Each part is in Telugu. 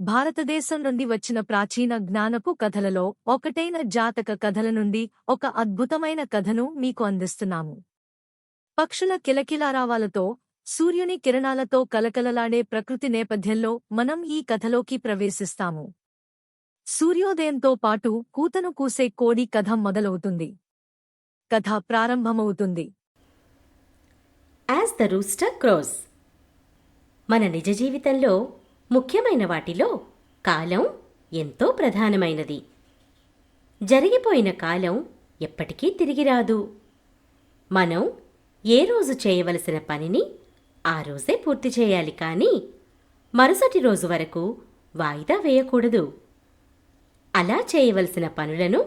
భారతదేశం నుండి వచ్చిన ప్రాచీన జ్ఞానపు కథలలో ఒకటైన జాతక కథల నుండి ఒక అద్భుతమైన కథను మీకు అందిస్తున్నాము. పక్షుల కిలకిలారావాలతో, సూర్యుని కిరణాలతో కలకలలాడే ప్రకృతి నేపథ్యంలో మనం ఈ కథలోకి ప్రవేశిస్తాము. సూర్యోదయంతో పాటు కూతను కూసే కోడి కథ మొదలవుతుంది. కథ ప్రారంభమవుతుంది. As the rooster crores. మన నిజ జీవితంలో ముఖ్యమైన వాటిలో కాలం ఎంతో ప్రధానమైనది. జరిగిపోయిన కాలం ఎప్పటికీ తిరిగి రాదు. మనం ఏ రోజు చేయవలసిన పనిని ఆ రోజే పూర్తి చేయాలి, కానీ మరుసటి రోజు వరకు వాయిదా వేయకూడదు. అలా చేయవలసిన పనులను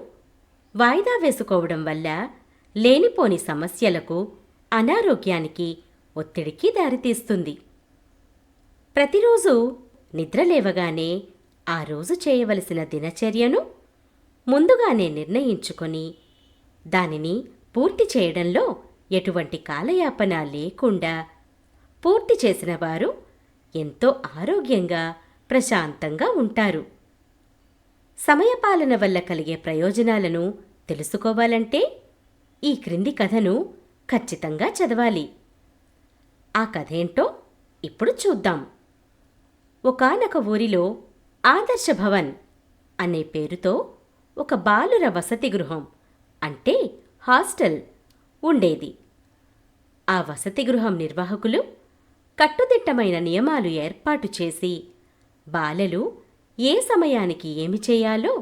వాయిదా వేసుకోవడం వల్ల లేనిపోని సమస్యలకు, అనారోగ్యానికి, ఒత్తిడికి దారితీస్తుంది. ప్రతిరోజు నిద్రలేవగానే ఆ రోజు చేయవలసిన దినచర్యను ముందుగానే నిర్ణయించుకొని దానిని పూర్తి చేయడంలో ఎటువంటి కాలయాపన లేకుండా పూర్తి చేసిన వారు ఎంతో ఆరోగ్యంగా, ప్రశాంతంగా ఉంటారు. సమయపాలన వల్ల కలిగే ప్రయోజనాలను తెలుసుకోవాలంటే ఈ క్రింది కథను ఖచ్చితంగా చదవాలి. ఆ కథేంటో ఇప్పుడు చూద్దాం. ఒకానొక ఊరిలో ఆదర్శ భవన్ అనే పేరుతో ఒక బాలుర వసతి గృహం, అంటే హాస్టల్ ఉండేది. ఆ వసతి గృహం నిర్వాహకులు కట్టుదిట్టమైన నియమాలు ఏర్పాటు చేసి బాలలు ఏ సమయానికి ఏమి చేయాలో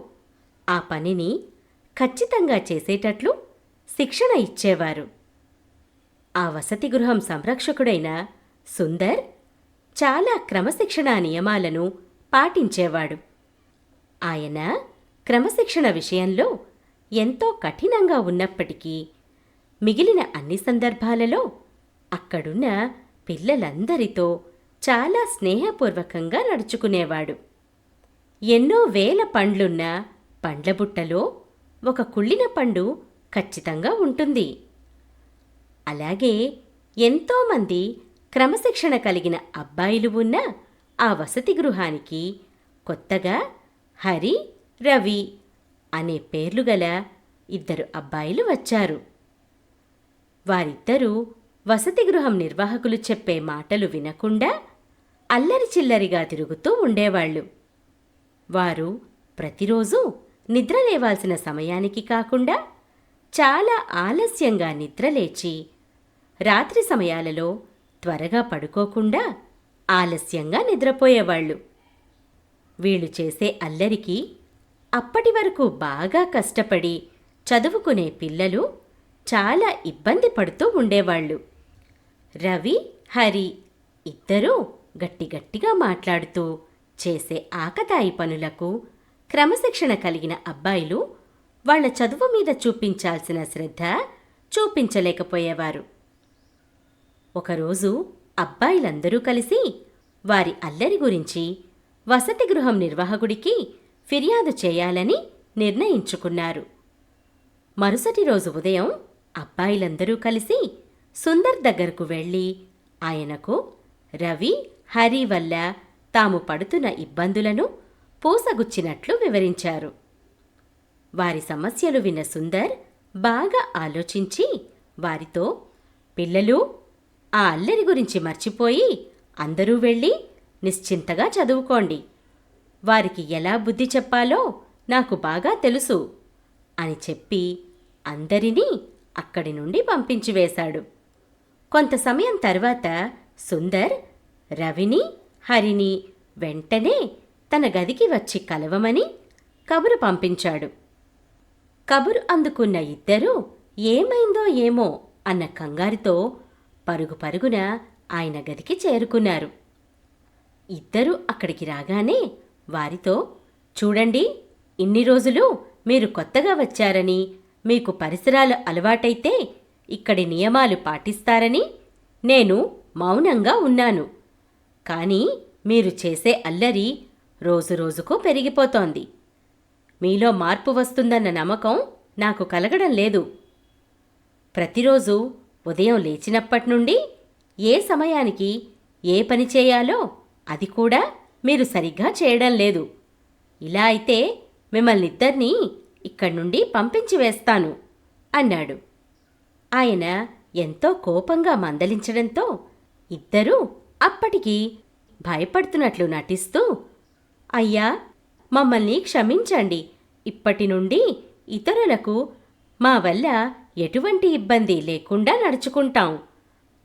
ఆ పనిని ఖచ్చితంగా చేసేటట్లు శిక్షణ ఇచ్చేవారు. ఆ వసతి గృహం సంరక్షకుడైన సుందర్ చాలా క్రమశిక్షణా నియమాలను పాటించేవాడు. ఆయన క్రమశిక్షణ విషయంలో ఎంతో కఠినంగా ఉన్నప్పటికీ మిగిలిన అన్ని సందర్భాలలో అక్కడున్న పిల్లలందరితో చాలా స్నేహపూర్వకంగా నడుచుకునేవాడు. ఎన్నో వేల పండ్లున్న పండ్లబుట్టలో ఒక కుళ్ళిన పండు ఖచ్చితంగా ఉంటుంది. అలాగే ఎంతోమంది క్రమశిక్షణ కలిగిన అబ్బాయిలు ఉన్న ఆ వసతి గృహానికి కొత్తగా హరి, రవి అనే పేర్లు గల 2 అబ్బాయిలు వచ్చారు. వారిద్దరూ వసతి గృహం నిర్వాహకులు చెప్పే మాటలు వినకుండా అల్లరి చిల్లరిగా తిరుగుతూ ఉండేవాళ్లు. వారు ప్రతిరోజూ నిద్రలేవాల్సిన సమయానికి కాకుండా చాలా ఆలస్యంగా నిద్రలేచి రాత్రి సమయాలలో త్వరగా పడుకోకుండా ఆలస్యంగా నిద్రపోయేవాళ్లు. వీళ్ళు చేసే అల్లరికి అప్పటి వరకు బాగా కష్టపడి చదువుకునే పిల్లలు చాలా ఇబ్బంది పడుతూ ఉండేవాళ్లు. రవి, హరి ఇద్దరూ గట్టిగట్టిగా మాట్లాడుతూ చేసే ఆకతాయి పనులకు క్రమశిక్షణ కలిగిన అబ్బాయిలు వాళ్ల చదువు మీద చూపించాల్సిన శ్రద్ధ చూపించలేకపోయేవారు. ఒకరోజు అబ్బాయిలందరూ కలిసి వారి అల్లరి గురించి వసతి గృహం నిర్వాహకుడికి ఫిర్యాదు చేయాలని నిర్ణయించుకున్నారు. మరుసటి రోజు ఉదయం అబ్బాయిలందరూ కలిసి సుందర్ దగ్గరకు వెళ్ళి ఆయనకు రవి, హరి వల్ల తాము పడుతున్న ఇబ్బందులను పూసగుచ్చినట్లు వివరించారు. వారి సమస్యలు విన్న సుందర్ బాగా ఆలోచించి వారితో, పిల్లలు, ఆ అల్లరి గురించి మర్చిపోయి అందరూ వెళ్ళి నిశ్చింతగా చదువుకోండి. వారికి ఎలా బుద్ధి చెప్పాలో నాకు బాగా తెలుసు అని చెప్పి అందరినీ అక్కడి నుండి పంపించివేశాడు. కొంత సమయం తర్వాత సుందర్ రవిని, హరిని వెంటనే తన గదికి వచ్చి కలవమని కబురు పంపించాడు. కబురు అందుకున్న ఇద్దరూ ఏమైందో ఏమో అన్న కంగారుతో పరుగు పరుగున ఆయన గదికి చేరుకున్నారు. ఇద్దరూ అక్కడికి రాగానే వారితో, చూడండి, ఇన్ని రోజులు మీరు కొత్తగా వచ్చారని, మీకు పరిసరాలు అలవాటైతే ఇక్కడి నియమాలు పాటిస్తారని నేను మౌనంగా ఉన్నాను. కానీ మీరు చేసే అల్లరి రోజురోజుకు పెరిగిపోతోంది. మీలో మార్పు వస్తుందన్న నమ్మకం నాకు కలగడం లేదు. ప్రతిరోజు ఉదయం లేచినప్పటి నుండి ఏ సమయానికి ఏ పని చేయాలో అది కూడా మీరు సరిగ్గా చేయడం లేదు. ఇలా అయితే మిమ్మల్నిద్దరినీ ఇక్కడి నుండి పంపించి వేస్తాను అన్నాడు. ఆయన ఎంతో కోపంగా మందలించడంతో ఇద్దరూ అప్పటికి భయపడుతున్నట్లు నటిస్తూ, అయ్యా, మమ్మల్ని క్షమించండి. ఇప్పటి నుండి ఇతరులకు మా వల్ల ఎటువంటి ఇబ్బంది లేకుండా నడుచుకుంటాం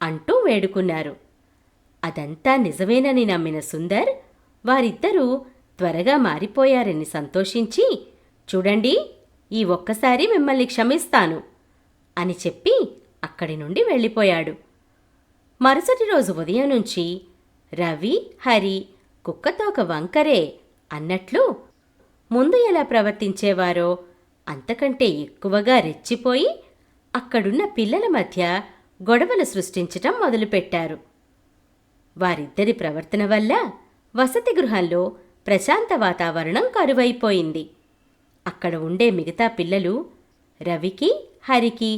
అంటూ వేడుకున్నారు. అదంతా నిజమేనని నమ్మిన సుందర్ వారిద్దరూ త్వరగా మారిపోయారని సంతోషించి, చూడండి, ఈ ఒక్కసారి మిమ్మల్ని క్షమిస్తాను అని చెప్పి అక్కడి నుండి వెళ్ళిపోయాడు. మరుసటి రోజు ఉదయం నుంచి రవి, హరి కుక్కతోక వంకరే అన్నట్లు ముందు ఎలా ప్రవర్తించేవారో అంతకంటే ఎక్కువగా రెచ్చిపోయి అక్కడున్న పిల్లల మధ్య గొడవలు సృష్టించటం మొదలుపెట్టారు. వారిద్దరి ప్రవర్తన వల్ల వసతి గృహంలో ప్రశాంత వాతావరణం కరువైపోయింది. అక్కడ ఉండే మిగతా పిల్లలు రవికి, హరికి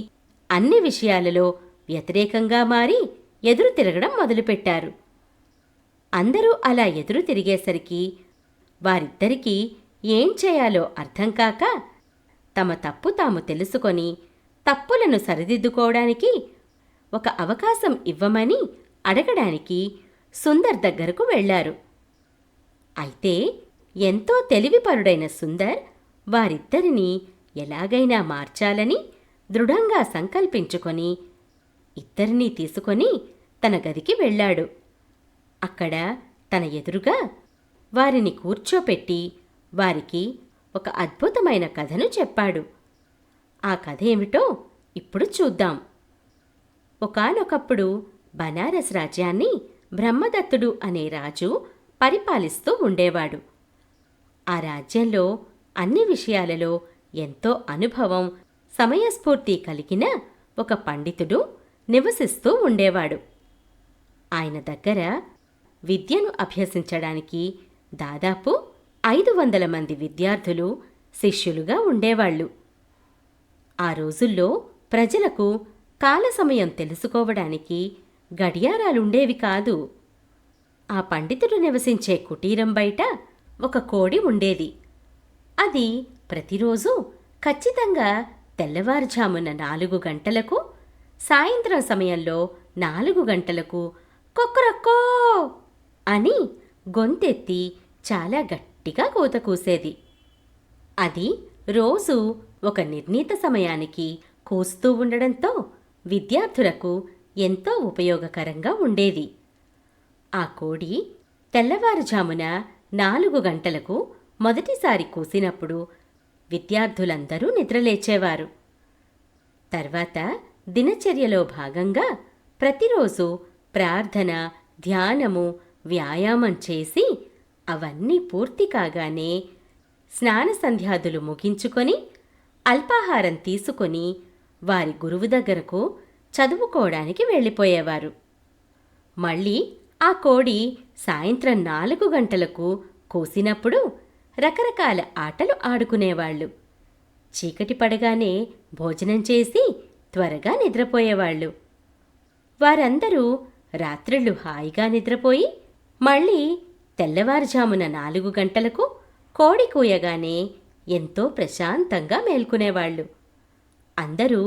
అన్ని విషయాలలో వ్యతిరేకంగా మారి ఎదురు తిరగడం మొదలుపెట్టారు. అందరూ అలా ఎదురు తిరిగేసరికి వారిద్దరికీ ఏం చేయాలో అర్థం కాక తమ తప్పు తాము తెలుసుకొని తప్పులను సరిదిద్దుకోవడానికి ఒక అవకాశం ఇవ్వమని అడగడానికి సుందర్ దగ్గరకు వెళ్లారు. అయితే ఎంతో తెలివిపరుడైన సుందర్ వారిద్దరినీ ఎలాగైనా మార్చాలని దృఢంగా సంకల్పించుకొని ఇద్దరినీ తీసుకొని తన గదికి వెళ్ళాడు. అక్కడ తన ఎదురుగా వారిని కూర్చోపెట్టి వారికి ఒక అద్భుతమైన కథను చెప్పాడు. ఆ కథ ఏమిటో ఇప్పుడు చూద్దాం. ఒకానొకప్పుడు బనారస్ రాజ్యాన్ని బ్రహ్మదత్తుడు అనే రాజు పరిపాలిస్తూ ఉండేవాడు. ఆ రాజ్యంలో అన్ని విషయాలలో ఎంతో అనుభవం, సమయస్ఫూర్తి కలిగిన ఒక పండితుడు నివసిస్తూ ఉండేవాడు. ఆయన దగ్గర విద్యను అభ్యసించడానికి దాదాపు 500 మంది విద్యార్థులు, శిష్యులుగా ఉండేవాళ్లు. ఆ రోజుల్లో ప్రజలకు కాల సమయం తెలుసుకోవడానికి గడియారాలుండేవి కాదు. ఆ పండితుడు నివసించే కుటీరం బయట ఒక కోడి ఉండేది. అది ప్రతిరోజు ఖచ్చితంగా తెల్లవారుజామున 4 గంటలకు, సాయంత్రం సమయంలో 4 గంటలకు కొక్కరక్కో అని గొంతెత్తి చాలా గట్టిగా కూత కూసేది. అది రోజు ఒక నిర్ణీత సమయానికి కూస్తూ ఉండడంతో విద్యార్థులకు ఎంతో ఉపయోగకరంగా ఉండేది. ఆ కోడి తెల్లవారుజామున 4 గంటలకు మొదటిసారి కూసినప్పుడు విద్యార్థులందరూ నిద్రలేచేవారు. తర్వాత దినచర్యలో భాగంగా ప్రతిరోజు ప్రార్థన, ధ్యానము, వ్యాయామం చేసి అవన్నీ పూర్తి కాగానే స్నాన సంధ్యాదులు ముగించుకొని అల్పాహారం తీసుకొని వారి గురువు దగ్గరకు చదువుకోవడానికి వెళ్ళిపోయేవారు. మళ్ళీ ఆ కోడి సాయంత్రం 4 గంటలకు కూసినప్పుడు రకరకాల ఆటలు ఆడుకునేవాళ్లు. చీకటి పడగానే భోజనం చేసి త్వరగా నిద్రపోయేవాళ్లు. వారందరూ రాత్రిళ్ళు హాయిగా నిద్రపోయి మళ్ళీ తెల్లవారుజామున 4 గంటలకు కోడి కూయగానే ఎంతో ప్రశాంతంగా మేల్కొనేవాళ్లు. అందరూ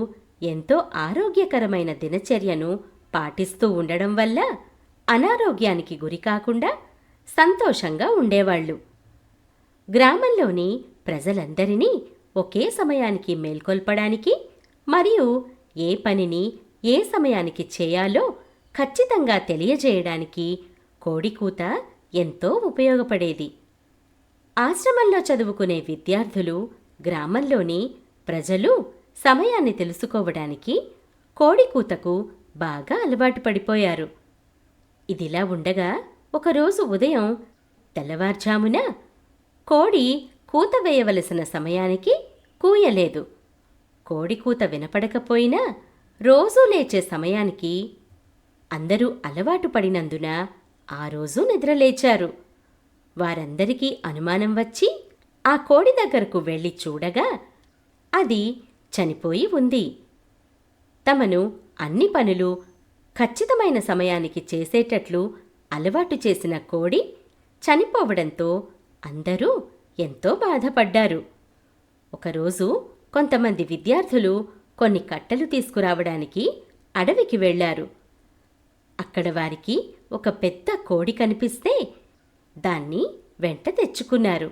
ఎంతో ఆరోగ్యకరమైన దినచర్యను పాటిస్తూ ఉండడం వల్ల అనారోగ్యానికి గురికాకుండా సంతోషంగా ఉండేవాళ్లు. గ్రామంలోని ప్రజలందరినీ ఒకే సమయానికి మేల్కొల్పడానికి మరియు ఏ పనిని ఏ సమయానికి చేయాలో ఖచ్చితంగా తెలియజేయడానికి కోడికూత ఎంతో ఉపయోగపడేది. ఆశ్రమంలో చదువుకునే విద్యార్థులు, గ్రామంలోని ప్రజలు సమయాన్ని తెలుసుకోవడానికి కోడికూతకు బాగా అలవాటు పడిపోయారు. ఇదిలా ఉండగా ఒకరోజు ఉదయం తెల్లవారుజామున కోడి కూత వేయవలసిన సమయానికి కూయలేదు. కోడికూత వినపడకపోయినా రోజూ లేచే సమయానికి అందరూ అలవాటు పడినందున ఆ రోజు నిద్రలేచారు. వారందరికీ అనుమానం వచ్చి ఆ కోడి దగ్గరకు వెళ్ళి చూడగా అది చనిపోయి ఉంది. తమను అన్ని పనులు ఖచ్చితమైన సమయానికి చేసేటట్లు అలవాటు చేసిన కోడి చనిపోవడంతో అందరూ ఎంతో బాధపడ్డారు. ఒకరోజు కొంతమంది విద్యార్థులు కొన్ని కట్టెలు తీసుకురావడానికి అడవికి వెళ్లారు. అక్కడ వారికి ఒక పెద్ద కోడి కనిపిస్తే దాన్ని వెంట తెచ్చుకున్నారు.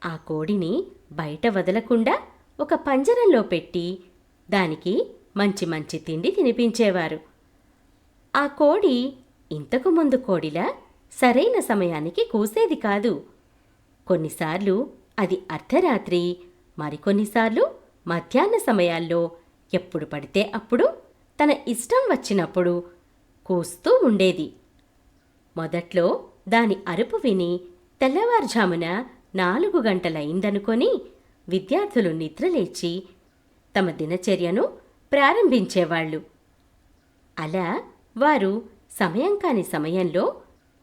ఆ కోడిని బయట వదలకుండా ఒక పంజరంలో పెట్టి దానికి మంచి మంచి తిండి తినిపించేవారు. ఆ కోడి ఇంతకు ముందు కోడిలా సరైన సమయానికి కూసేది కాదు. కొన్నిసార్లు అది అర్ధరాత్రి, మరికొన్నిసార్లు మధ్యాహ్న సమయాల్లో ఎప్పుడు పడితే అప్పుడు తన ఇష్టం వచ్చినప్పుడు కూస్తూ ఉండేది. మొదట్లో దాని అరుపు విని తెల్లవారుజామున 4 గంటలయిందనుకొని విద్యార్థులు నిద్రలేచి తమ దినచర్యను ప్రారంభించేవాళ్లు. అలా వారు సమయం కాని సమయంలో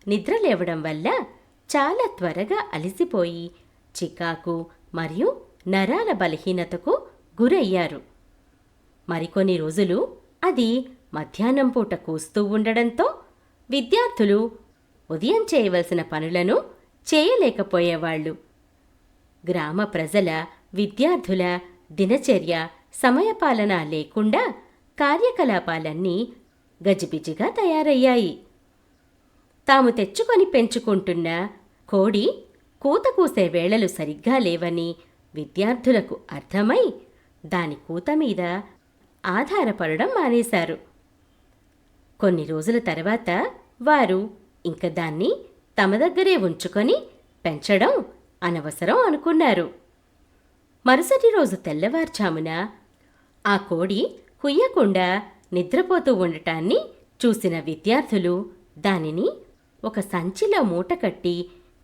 నిద్రలేవడం వల్ల చాలా త్వరగా అలసిపోయి చికాకు మరియు నరాల బలహీనతకు గురయ్యారు. మరికొన్ని రోజులు అది మధ్యాహ్నం పూట కూస్తూ ఉండడంతో విద్యార్థులు ఉదయం చేయవలసిన పనులను చేయలేకపోయేవాళ్లు. గ్రామ ప్రజల, విద్యార్థుల దినచర్య సమయపాలన లేకుండా కార్యకలాపాలన్నీ గజిబిజిగా తయారయ్యాయి. తాము తెచ్చుకొని పెంచుకుంటున్న కోడి కూత కూసే వేళలు సరిగ్గా లేవని విద్యార్థులకు అర్థమై దాని కూత మీద ఆధారపడడం మానేశారు. కొన్ని రోజుల తర్వాత వారు ఇంక దాన్ని తమ దగ్గరే ఉంచుకొని పెంచడం అనవసరం అనుకున్నారు. మరుసటి రోజు తెల్లవారుజామున ఆ కోడి కుయ్యకుండా నిద్రపోతూ ఉండటాన్ని చూసిన విద్యార్థులు దానిని ఒక సంచిలో మూటకట్టి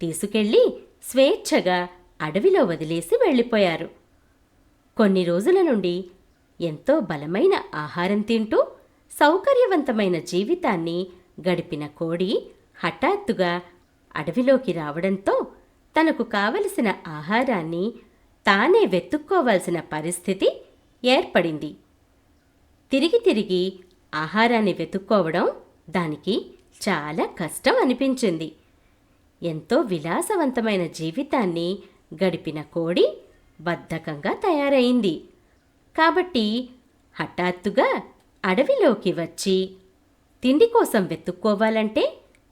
తీసుకెళ్లి స్వేచ్ఛగా అడవిలో వదిలేసి వెళ్ళిపోయారు. కొన్ని రోజుల నుండి ఎంతో బలమైన ఆహారం తింటూ సౌకర్యవంతమైన జీవితాన్ని గడిపిన కోడి హఠాత్తుగా అడవిలోకి రావడంతో తనకు కావలసిన ఆహారాన్ని తానే వెతుక్కోవాల్సిన పరిస్థితి ఏర్పడింది. తిరిగి తిరిగి ఆహారాన్ని వెతుక్కోవడం దానికి చాలా కష్టం అనిపించింది. ఎంతో విలాసవంతమైన జీవితాన్ని గడిపిన కోడి బద్ధకంగా తయారైంది. కాబట్టి హఠాత్తుగా అడవిలోకి వచ్చి తిండి కోసం వెతుక్కోవాలంటే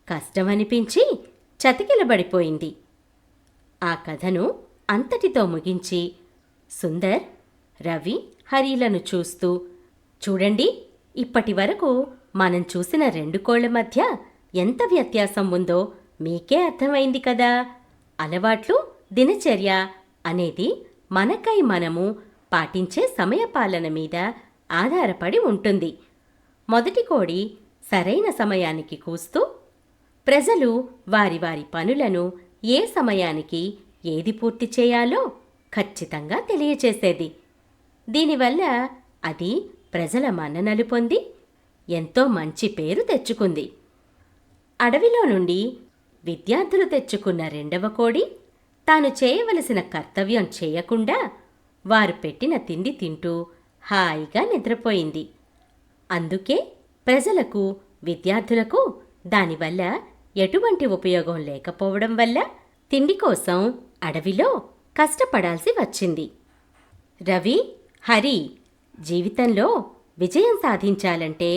కష్టమనిపించి చతికిలబడిపోయింది. ఆ కథను అంతటితో ముగించి సుందర్, రవి, హరిలను చూస్తూ, చూడండి, ఇప్పటి వరకు మనం చూసిన 2 కోళ్ల మధ్య ఎంత వ్యత్యాసం ఉందో మీకే అర్థమైంది కదా. అలవాట్లు, దినచర్య అనేది మనకై మనము పాటించే సమయపాలన మీద ఆధారపడి ఉంటుంది. మొదటి కోడి సరైన సమయానికి కూస్తూ ప్రజలు వారి వారి పనులను ఏ సమయానికి ఏది పూర్తి చేయాలో ఖచ్చితంగా తెలియచేసేది. దీనివల్ల అది ప్రజల మన్ననలు పొంది ఎంతో మంచి పేరు తెచ్చుకుంది. అడవిలో నుండి విద్యార్థులు తెచ్చుకున్న 2వ కోడి తాను చేయవలసిన కర్తవ్యం చేయకుండా వారు పెట్టిన తిండి తింటూ హాయిగా నిద్రపోయింది. అందుకే ప్రజలకు, విద్యార్థులకు దానివల్ల ఎటువంటి ఉపయోగం లేకపోవడం వల్ల తిండి కోసం అడవిలో కష్టపడాల్సి వచ్చింది. రవి, హరి, జీవితంలో విజయం సాధించాలంటే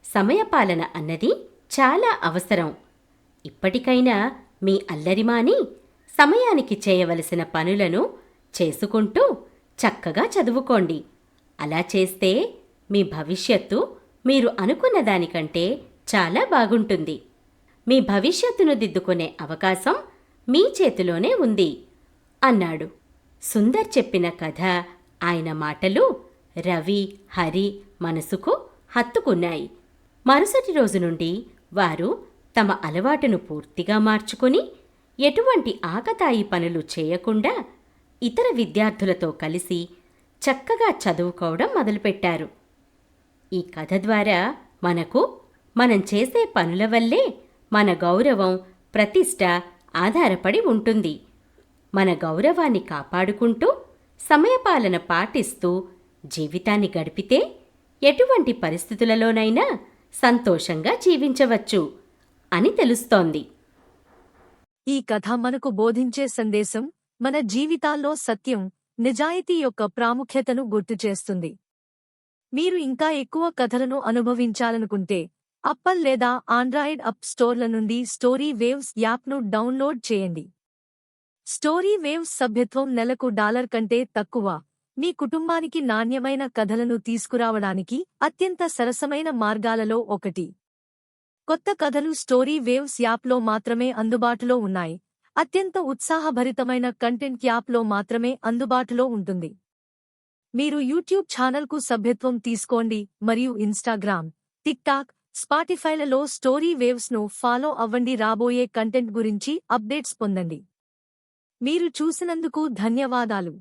సమయపాలన అన్నది చాలా అవసరం. ఇప్పటికైనా మీ అల్లరిమాని సమయానికి చేయవలసిన పనులను చేసుకుంటూ చక్కగా చదువుకోండి. అలా చేస్తే మీ భవిష్యత్తు మీరు అనుకున్న దానికంటే చాలా బాగుంటుంది. మీ భవిష్యత్తును దిద్దుకునే అవకాశం మీ చేతిలోనే ఉంది అన్నాడు. సుందర్ చెప్పిన కథ, ఆయన మాటలు రవి, హరి మనసుకు హత్తుకున్నాయి. మరుసటి రోజు నుండి వారు తమ అలవాటును పూర్తిగా మార్చుకుని ఎటువంటి ఆకతాయి పనులు చేయకుండా ఇతర విద్యార్థులతో కలిసి చక్కగా చదువుకోవడం మొదలుపెట్టారు. ఈ కథ ద్వారా మనకు మనం చేసే పనుల వల్లే మన గౌరవం, ప్రతిష్ట ఆధారపడి ఉంటుంది. మన గౌరవాన్ని కాపాడుకుంటూ సమయపాలన పాటిస్తూ జీవితాన్ని గడిపితే ఎటువంటి పరిస్థితులలోనైనా సంతోషంగా జీవించవచ్చు అని తెలుస్తోంది. ఈ కథ మనకు బోధించే సందేశం మన జీవితాల్లో సత్యం, నిజాయితీ యొక్క ప్రాముఖ్యతను గుర్తుచేస్తుంది. మీరు ఇంకా ఎక్కువ కథలను అనుభవించాలనుకుంటే అప్పల్ లేదా ఆండ్రాయిడ్ అప్ స్టోర్ల నుండి స్టోరీ వేవ్స్ యాప్ను డౌన్లోడ్ చేయండి. స్టోరీ వేవ్స్ సభ్యత్వం నెలకు $1 కంటే తక్కువ. మీ కుటుంబానికి నాణ్యమైన కథలను తీసుకురావడానికి అత్యంత సరసమైన మార్గాలలో ఒకటి. కొత్త కథలు స్టోరీ వేవ్స్ యాప్లో మాత్రమే అందుబాటులో ఉన్నాయి. అత్యంత ఉత్సాహభరితమైన కంటెంట్ యాప్లో మాత్రమే అందుబాటులో ఉంటుంది. మీరు యూట్యూబ్ ఛానల్కు సభ్యత్వం తీసుకోండి మరియు ఇన్స్టాగ్రామ్, టిక్టాక్, స్పాటిఫైలలో స్టోరీ వేవ్స్ను ఫాలో అవ్వండి. రాబోయే కంటెంట్ గురించి అప్డేట్స్ పొందండి. మీరు చూసినందుకు ధన్యవాదాలు.